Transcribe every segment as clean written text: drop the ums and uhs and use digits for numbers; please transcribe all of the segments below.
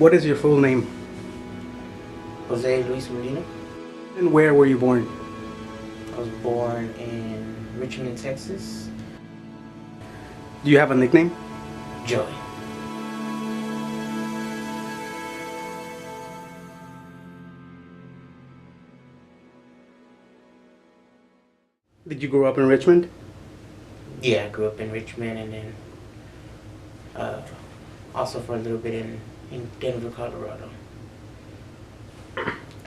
What is your full name? Jose Luis Medina. And where were you born? I was born in Richmond, Texas. Do you have a nickname? Joey. Did you grow up in Richmond? Yeah, I grew up in Richmond and then also for a little bit in Denver, Colorado.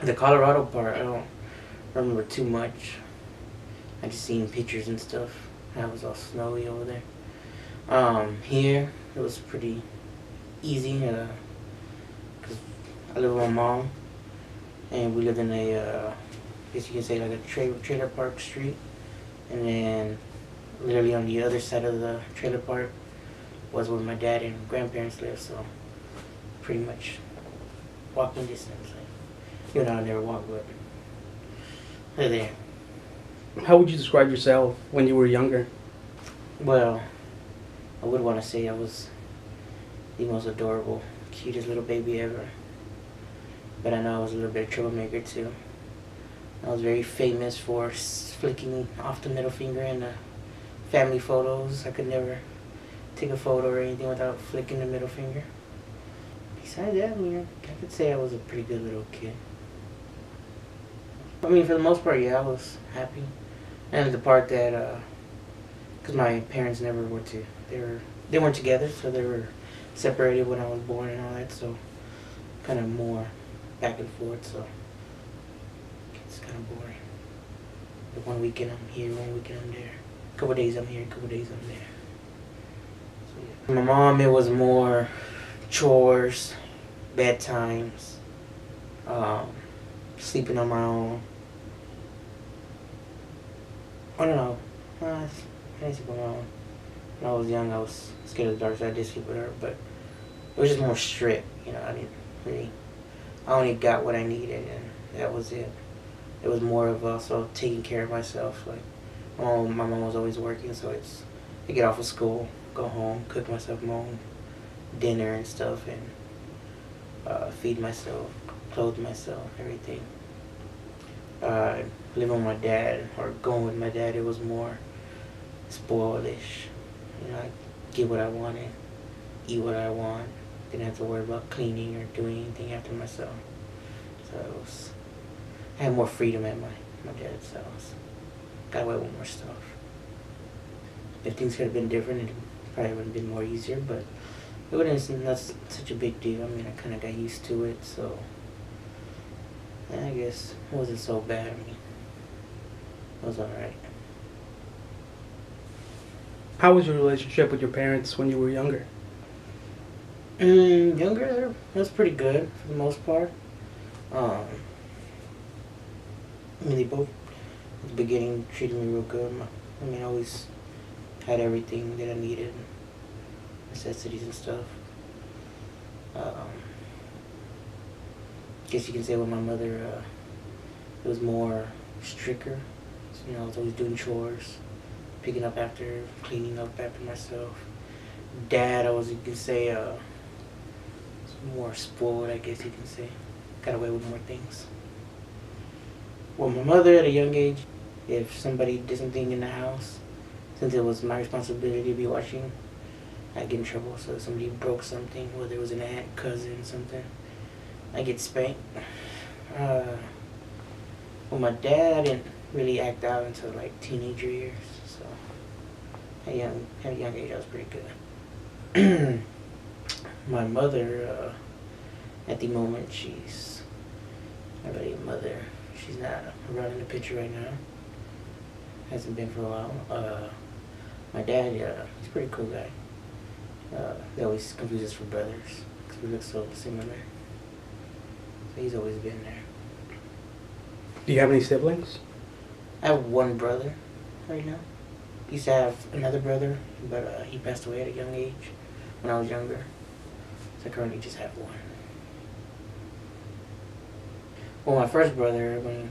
The Colorado part, I don't remember too much. I just seen pictures and stuff. It was all snowy over there. Here, it was pretty easy because I live with my mom and we lived in a, I guess you can say like a trailer park street. And then literally on the other side of the trailer park was where my dad and grandparents lived, so pretty much walking distance. Like, even though I never walked, but they're there. How would you describe yourself when you were younger? Well, I would want to say I was the most adorable, cutest little baby ever. But I know I was a little bit of a troublemaker too. I was very famous for flicking off the middle finger in the family photos. I could never take a photo or anything without flicking the middle finger. Besides that, I could say I was a pretty good little kid. I mean, for the most part, yeah, I was happy. And the part that, because my parents never were they weren't together, so they were separated when I was born and all that, so kind of more back and forth, so it's kind of boring. Like one weekend I'm here, one weekend I'm there. A couple days I'm here, a couple days I'm there. So, yeah. My mom, it was more chores, bedtimes, sleeping on my own. I don't know. I didn't sleep on my own. When I was young, I was scared of the dark, so I did sleep with her, but it was just more strict, you know. I only got what I needed, and that was it. It was more of also taking care of myself. Like, my mom was always working, so I get off of school, go home, cook myself my own dinner and stuff, and feed myself, clothe myself, everything. Living with my dad, or going with my dad, it was more spoilish. You know, I get what I wanted, eat what I want, didn't have to worry about cleaning or doing anything after myself. So I had more freedom at my dad's house. Got away with more stuff. If things could have been different, it probably would have been more easier, but it wasn't not such a big deal. I mean, I kind of got used to it, so I guess it wasn't so bad. I mean, it was alright. How was your relationship with your parents when you were younger? Younger, it was pretty good for the most part. I mean, they both, at the beginning, treated me real good. I mean, I always had everything that I needed, necessities and stuff. Guess you can say with my mother, it was more stricter. So, you know, I was always doing chores, picking up after, cleaning up after myself. Dad, you can say, more spoiled, I guess you can say. Got away with more things. Well, my mother, at a young age, if somebody did something in the house, since it was my responsibility to be watching, I'd get in trouble. So if somebody broke something, whether it was an aunt, cousin, something, I'd get spanked. Well, my dad, I didn't really act out until like teenager years, so at a young age I was pretty good. My mother, at the moment, she's not really a mother. She's not around in the picture right now. Hasn't been for a while. My dad, he's a pretty cool guy. They always confuse us for brothers because we look so similar. So he's always been there. Do you have any siblings? I have one brother right now. Used to have another brother, but he passed away at a young age when I was younger. So I currently just have one. Well, my first brother, I mean,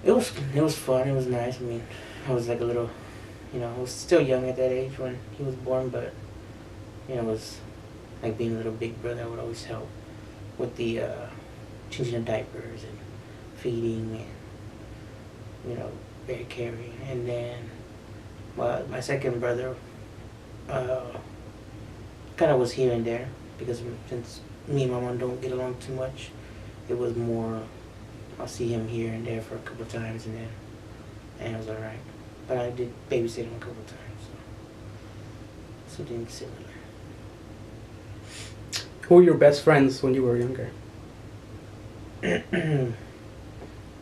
it was fun. It was nice. I mean, I was like a little, you know, I was still young at that age when he was born, but you know, like being a little big brother, I would always help with the changing of diapers and feeding and, bear carrying. And then my second brother kind of was here and there because since me and my mom don't get along too much, it was more I'll see him here and there for a couple of times and it was alright. But I did babysit him a couple of times, so something similar. Who were your best friends when you were younger?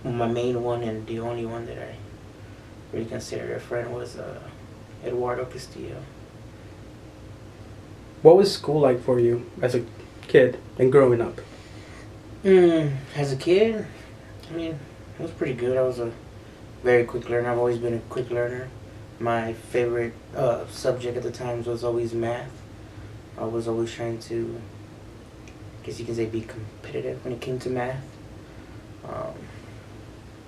My main one and the only one that I really consider a friend was Eduardo Castillo. What was school like for you as a kid and growing up? As a kid, I mean, it was pretty good. I was a very quick learner. I've always been a quick learner. My favorite subject at the times was always math. I was always trying to, I guess you can say, be competitive when it came to math.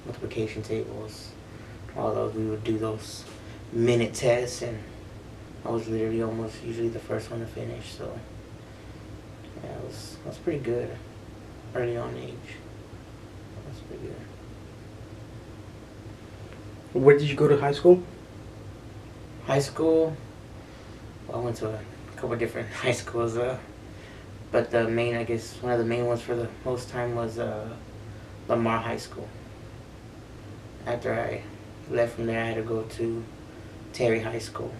Multiplication tables, all those, we would do those minute tests, and I was literally almost usually the first one to finish, so yeah, it was pretty good early on age. It was pretty good. Where did you go to high school? High school, well, I went to a couple different high schools, but the main, I guess, one of the main ones for the most time was Lamar High School. After I left from there, I had to go to Terry High School,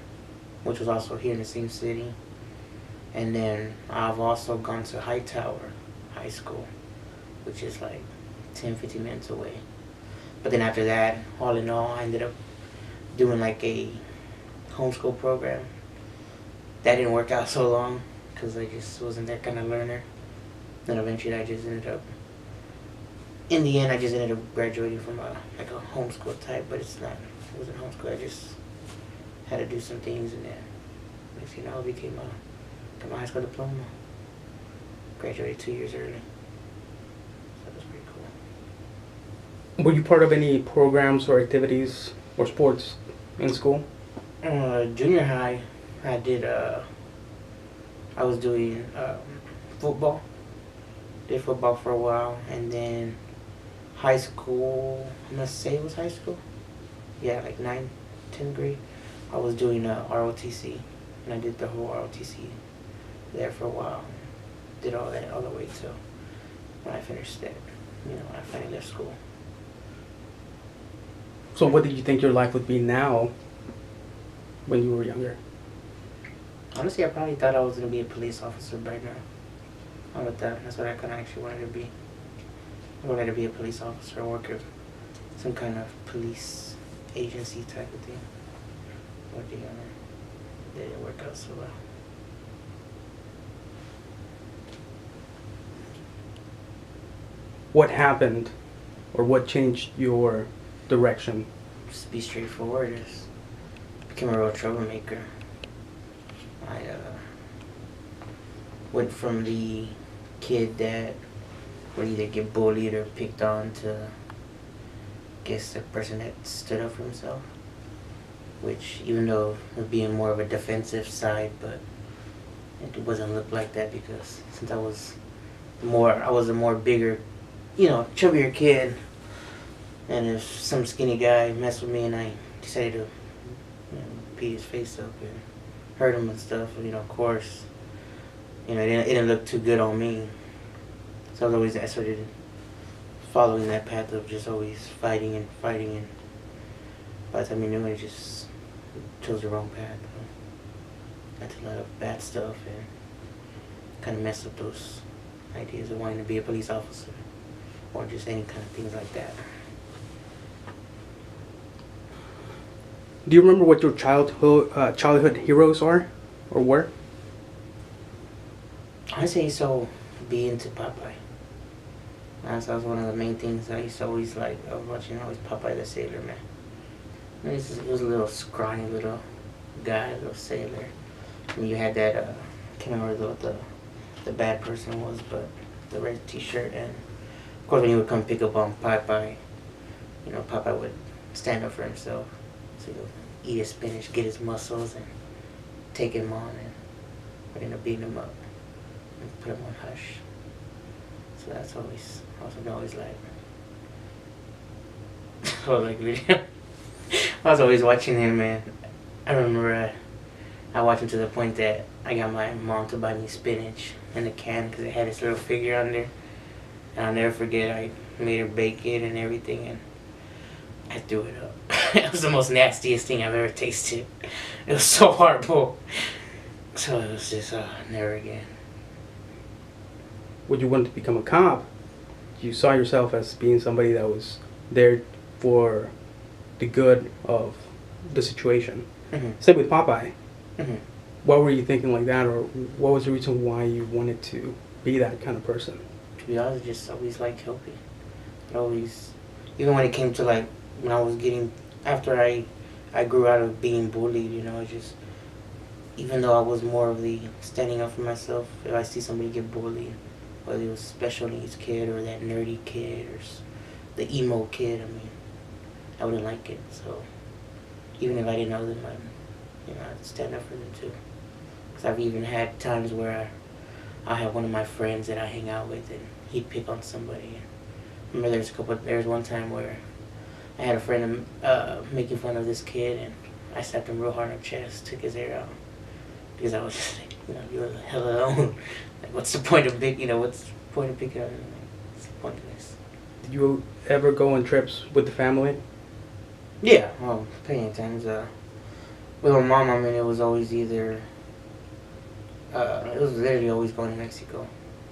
which was also here in the same city. And then I've also gone to Hightower High School, which is like 10-15 minutes away. But then after that, all in all, I ended up doing like a homeschool program. That didn't work out so long because I just wasn't that kind of learner. Then eventually I just ended up, in the end, I just ended up graduating from like a homeschool type, but it wasn't homeschool. I just had to do some things, and then next thing you know, I got my high school diploma. Graduated 2 years early. So that was pretty cool. Were you part of any programs or activities or sports in school? Junior high, I was doing football. Did football for a while, and then high school, I must say it was high school. Yeah, like 9th, 10th grade. I was doing ROTC, and I did the whole ROTC there for a while. Did all that all the way till when I finished that, when I finally left school. So what did you think your life would be now when you were younger? Honestly, I probably thought I was going to be a police officer right now. How about that? That's what I kind of actually wanted to be. I wanted to be a police officer or work at some kind of police agency type of thing. But they didn't work out so well. What happened or what changed your direction? Just be straightforward. Just became a real troublemaker. I went from the kid that would either get bullied or picked on to, I guess, the person that stood up for himself. Which, even though it was being more of a defensive side, but it wasn't look like that because since I was a more bigger, chubbier kid, and if some skinny guy messed with me and I decided to, beat his face up and hurt him and stuff, of course, it didn't look too good on me. So I started following that path of just always fighting, and by the time you knew it, I just chose the wrong path. Got to a lot of bad stuff and kind of messed up those ideas of wanting to be a police officer or just any kind of things like that. Do you remember what your childhood heroes are or were? I say so. Be into Popeye. That was one of the main things I used to always like. I was watching always Popeye the Sailor Man. He was a little scrawny little guy, little sailor. And you had that, I can't remember what the bad person was, but the red t-shirt. And of course when he would come pick up on Popeye, Popeye would stand up for himself. So he would eat his spinach, get his muscles, and take him on, and would end up beating him up. and put him on hush. So that's always like, oh, like video. I was always watching him, man. I remember I watched him to the point that I got my mom to buy me spinach in a can because it had this little figure on there. And I'll never forget, I made her bake it and everything, and I threw it up. It was the most nastiest thing I've ever tasted. It was so horrible. So it was just, never again. When you wanted to become a cop, you saw yourself as being somebody that was there for the good of the situation. Mm-hmm. Same with Popeye. Mm-hmm. What were you thinking like that, or what was the reason why you wanted to be that kind of person? To be honest, I just always liked helping. Always, even when it came to like, when I was getting, after I grew out of being bullied, you know, just, even though I was more of the standing up for myself, if I see somebody get bullied, whether it was a special needs kid or that nerdy kid or the emo kid, I mean, I wouldn't like it. So even if I didn't know them, I'd stand up for them too. Because I've even had times where I have one of my friends that I hang out with and he'd pick on somebody. I remember there was one time where I had a friend making fun of this kid, and I slapped him real hard on the chest, took his hair out. Because I was just like, you're the hell alone. Like, what's the point of picking on him? Like, it's pointless. Did you ever go on trips with the family? Yeah, plenty of times. With my mom, I mean, it was always either, it was literally always going to Mexico.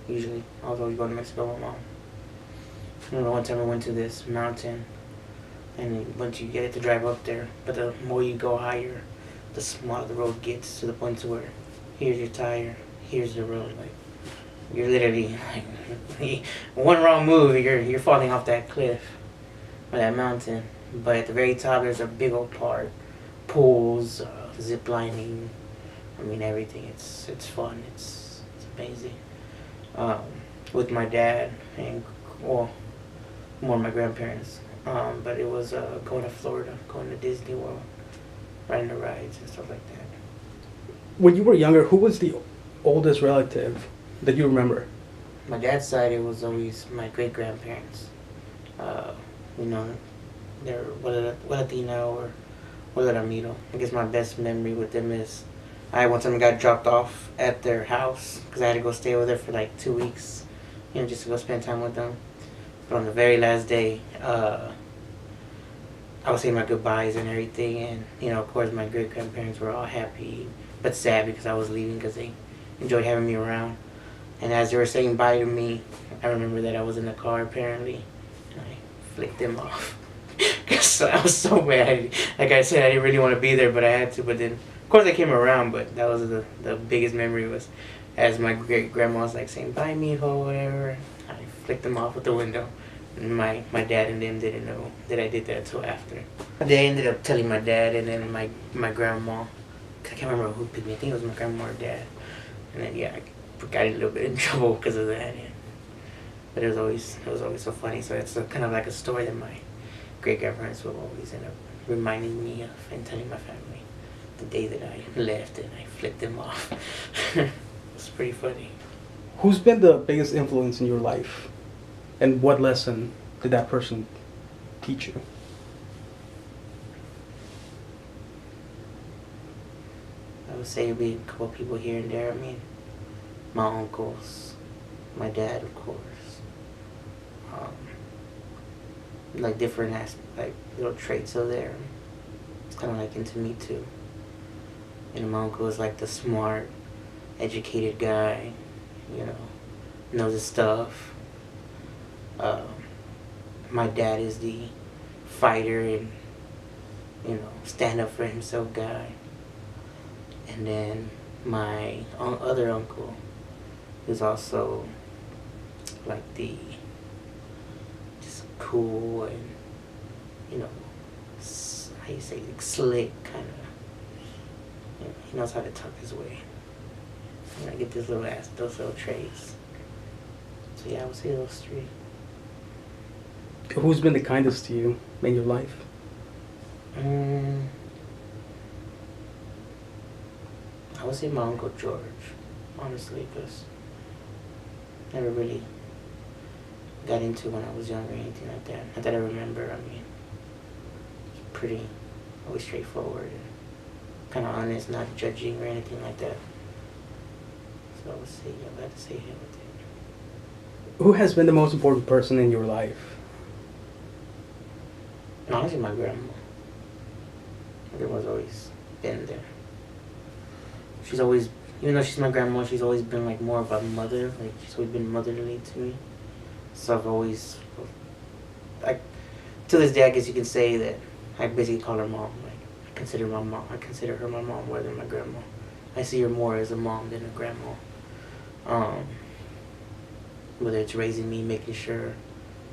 Usually, I was always going to Mexico with my mom. I remember one time I went to this mountain, and once you get it to drive up there, but the more you go higher, the smaller the road gets, to the point to where here's your tire, here's the road. Like, you're literally like, one wrong move, you're falling off that cliff or that mountain. But at the very top, there's a big old park, pools, zip lining. I mean, everything. It's fun. It's amazing. With my dad and more of my grandparents. But it was going to Florida, going to Disney World, riding the rides and stuff like that. When you were younger, who was the oldest relative that you remember? My dad's side, it was always my great grandparents. They're Latino or Ramiro. I guess my best memory with them is one time I got dropped off at their house because I had to go stay over there for like 2 weeks, just to go spend time with them. But on the very last day, I was saying my goodbyes and everything, and of course my great grandparents were all happy but sad because I was leaving because they enjoyed having me around. And as they were saying bye to me, I remember that I was in the car apparently, and I flicked them off. Because I was so mad. Like I said, I didn't really want to be there, but I had to. But then, of course, I came around. But that was the biggest memory, was as my great grandma was like saying bye, mijo, whatever. I flicked them off with the window. And my dad and them didn't know that I did that until after. They ended up telling my dad, and then my grandma. Cause I can't remember who picked me. I think it was my grandma or dad. And then I got in a little bit in trouble because of that. Yeah. But it was always so funny. So it's kind of like a story that my great grandparents will always end up reminding me of and telling my family the day that I left and I flipped them off. It was pretty funny. Who's been the biggest influence in your life, and what lesson did that person teach you? I would say it'd be a couple of people here and there. I mean, my uncles, my dad, of course. Like different like little traits of there. It's kind of like into me too. My uncle is like the smart, educated guy, knows his stuff. My dad is the fighter and stand up for himself guy. And then my other uncle is also like the cool and how you say, like slick kind of. He knows how to talk his way. I get those little traits. So yeah, I would say those three. Who's been the kindest to you in your life? I would say my Uncle George, honestly, because never really got into when I was younger or anything like that. Not that I remember. I mean, it's pretty always straightforward and kind of honest, not judging or anything like that. So I would say, yeah, I have to say him with it. Who has been the most important person in your life? Honestly, my grandma. My grandma's always been there. She's always, even though she's my grandma, she's always been like more of a mother. Like she's always been motherly to me. So I've always, like, to this day, I guess you can say that I basically call her mom. Like I consider her my mom more than my grandma. I see her more as a mom than a grandma. Whether it's raising me, making sure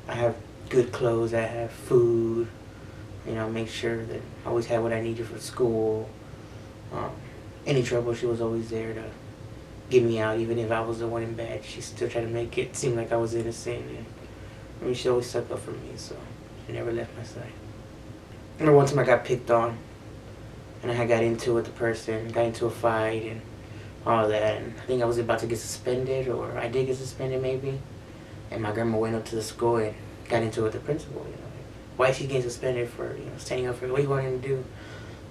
I have good clothes, I have food, make sure that I always had what I needed for school. Any trouble, she was always there to get me out, even if I was the one in bad. She still tried to make it seem like I was innocent. And she always stuck up for me, so she never left my side. I remember one time I got picked on, and I got into it with the person, got into a fight, and all that. And I think I was about to get suspended, or I did get suspended maybe. And my grandma went up to the school and got into it with the principal. Why is she getting suspended for standing up for what you want him to do?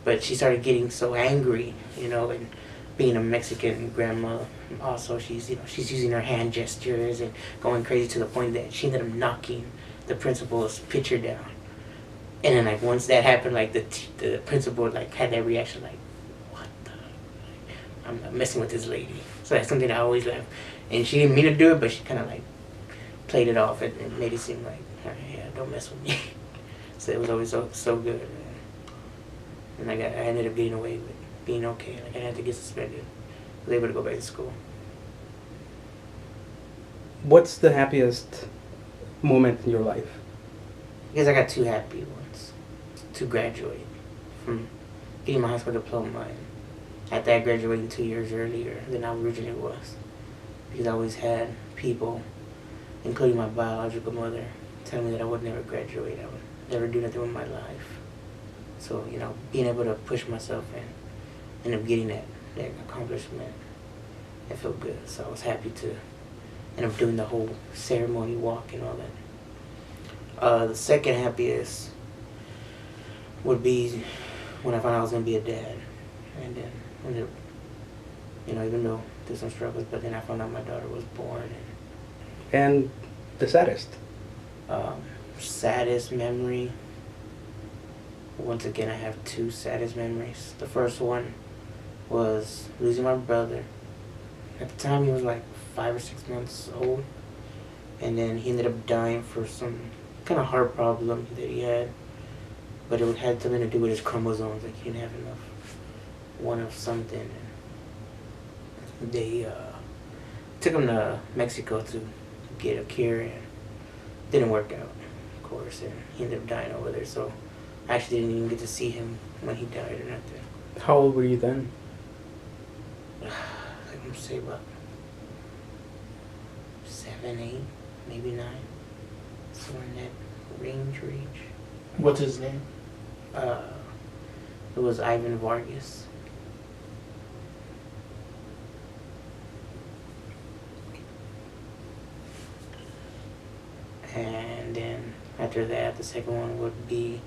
But she started getting so angry, and being a Mexican grandma, also she's using her hand gestures and going crazy to the point that she ended up knocking the principal's picture down. And then like once that happened, like the principal like had that reaction like, what the? I'm not messing with this lady. So that's something I always laugh. And she didn't mean to do it, but she kind of like played it off and made it seem like, yeah, don't mess with me. So it was always so good. And I ended up getting away with being okay. Like I didn't have to get suspended. I was able to go back to school. What's the happiest moment in your life? I guess I got two happy ones. To graduate from getting my high school diploma. And at that, graduating 2 years earlier than I originally was. Because I always had people, including my biological mother, tell me that I would never graduate. I would never do nothing with my life. So, being able to push myself and end up getting that accomplishment, it felt good. So I was happy to end up doing the whole ceremony walk and all that. The second happiest would be when I found out I was going to be a dad. And then ended up, even though there's some struggles, but then I found out my daughter was born. And the saddest? Saddest memory. Once again, I have two saddest memories. The first one was losing my brother. At the time, he was like 5 or 6 months old. And then he ended up dying for some kind of heart problem that he had. But it had something to do with his chromosomes. Like, he didn't have enough. One of something. And they took him to Mexico to get a cure. And it didn't work out, of course. And he ended up dying over there. So I actually didn't even get to see him when he died or nothing. How old were you then? I'm gonna say about 7, 8, maybe 9. Somewhere in that range. What's his name? It was Ivan Vargas. And then after that, the second one would be,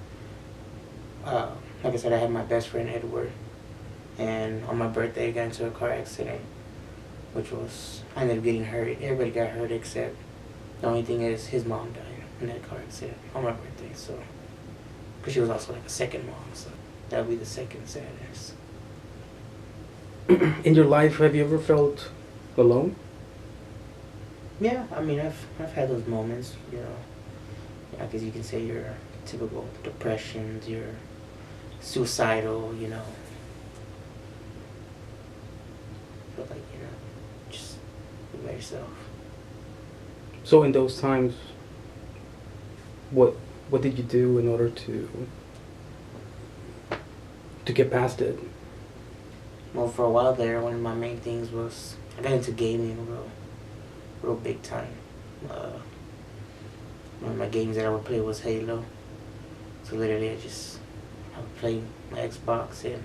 like I said, I had my best friend Edward, and on my birthday I got into a car accident, which was, I ended up getting hurt. Everybody got hurt except the only thing is his mom died in that car accident on my birthday, so, because she was also like a second mom, so that would be the second saddest. In your life, have you ever felt alone? Yeah, I mean, I've had those moments, I guess you can say your typical depressions, your suicidal, feel like, just be by yourself. So in those times, what did you do in order to get past it? Well, for a while there, one of my main things was I got into gaming real big time. One of my games that I would play was Halo. So literally I would play my Xbox, and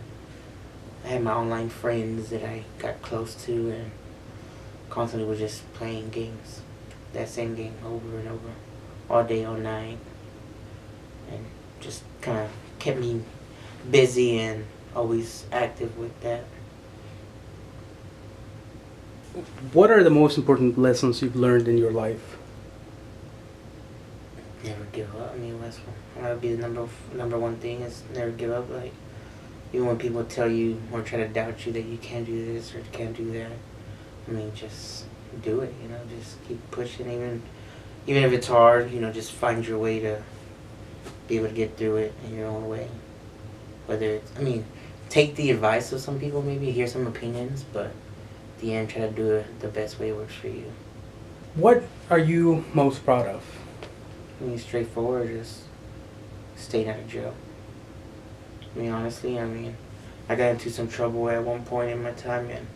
I had my online friends that I got close to, and constantly was just playing games. that same game over and over, all day, all night, and just kind of kept me busy and always active with that. What are the most important lessons you've learned in your life? Never give up. I mean, that would be the number one thing is never give up. Like, even when people tell you or try to doubt you that you can't do this or can't do that, I mean, just do it. You know, just keep pushing. Even if it's hard, you know, just find your way to be able to get through it in your own way. Whether it's, I mean, take the advice of some people, maybe hear some opinions, but at the end, try to do it the best way it works for you. What are you most proud of? I mean, straightforward, just staying out of jail. I mean, honestly, I got into some trouble at one point in my time, and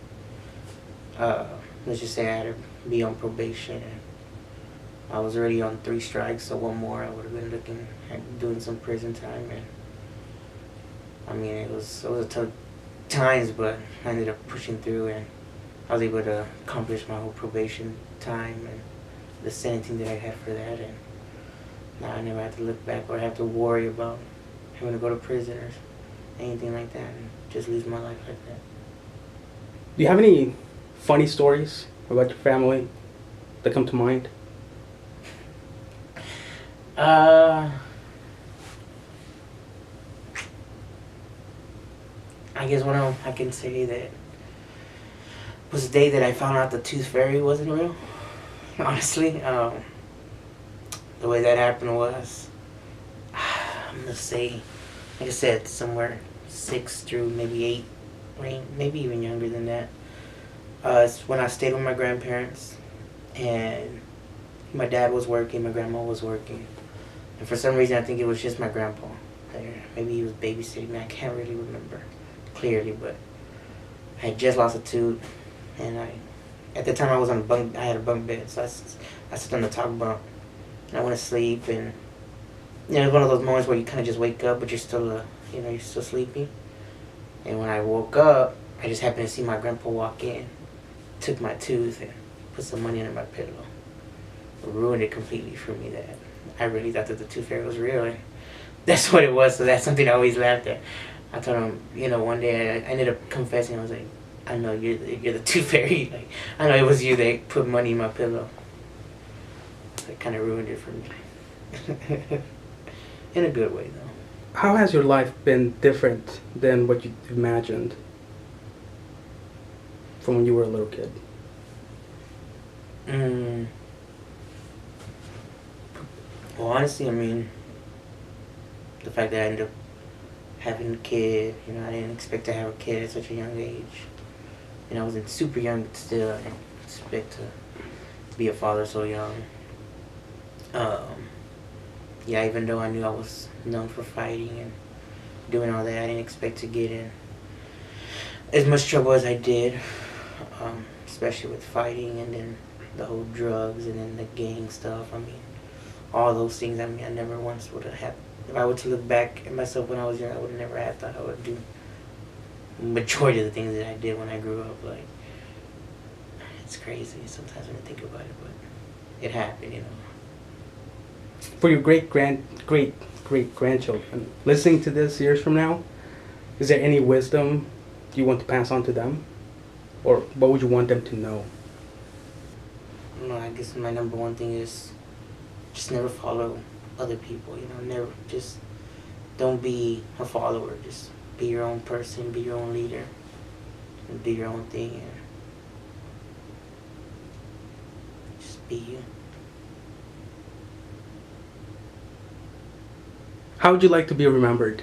let's just say I had to be on probation, and I was already on 3 strikes, so one more I would have been looking at doing some prison time, and I mean, it was a tough times, but I ended up pushing through, and I was able to accomplish my whole probation time and the sentencing that I had for that, and now I never have to look back or have to worry about having to go to prison or anything like that, and just lose my life like that. Do you have any funny stories about your family that come to mind? I guess one of them I can say that was the day that I found out the tooth fairy wasn't real. Honestly, the way that happened was, I'm gonna say, like I said, somewhere 6 through maybe 8 range, maybe even younger than that. It's when I stayed with my grandparents, and my dad was working, my grandma was working, and for some reason I think it was just my grandpa there. Maybe he was babysitting me. I can't really remember clearly, but I had just lost a tooth, and at the time I was on a bunk. I had a bunk bed, so I sit on the top bunk, and I went to sleep, and you know, it's one of those moments where you kind of just wake up, but you're still, you're still sleepy. And when I woke up, I just happened to see my grandpa walk in, took my tooth, and put some money under my pillow. It ruined it completely for me. That I really thought that the tooth fairy was real, and that's what it was. So that's something I always laughed at. I told him, one day I ended up confessing. I was like, I know you're the tooth fairy. Like, I know it was you that put money in my pillow. It kind of ruined it for me. In a good way, though. How has your life been different than what you imagined from when you were a little kid? Well, honestly, the fact that I ended up having a kid, I didn't expect to have a kid at such a young age. I wasn't super young, but still, I didn't expect to be a father so young. Yeah, even though I knew I was known for fighting and doing all that, I didn't expect to get in as much trouble as I did, especially with fighting and then the whole drugs and then the gang stuff. All those things, I never once would have had. If I were to look back at myself when I was young, I would have never have thought I would do majority of the things that I did when I grew up. Like, it's crazy sometimes when I think about it, but it happened, For your great grandchildren, listening to this years from now, is there any wisdom you want to pass on to them? Or what would you want them to know? I guess my number one thing is just never follow other people, never, just don't be a follower, just be your own person, be your own leader, and do your own thing, and just be you. How would you like to be remembered?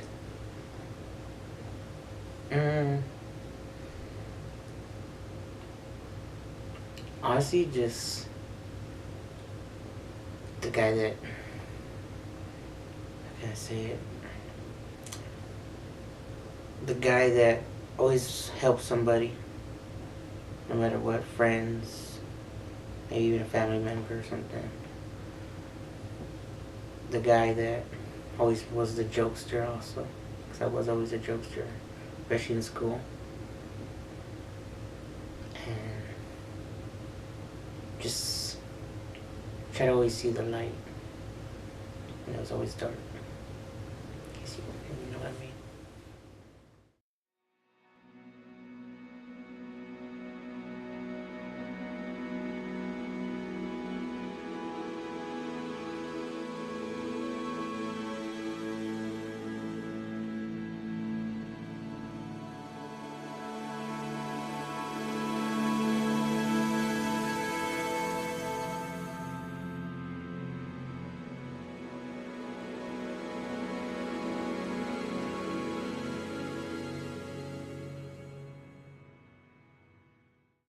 Honestly, just the guy that, how can I say it? The guy that always helps somebody, no matter what, friends, maybe even a family member or something. The guy that always was the jokester also, because I was always a jokester, especially in school. And just try to always see the light. And it was always dark.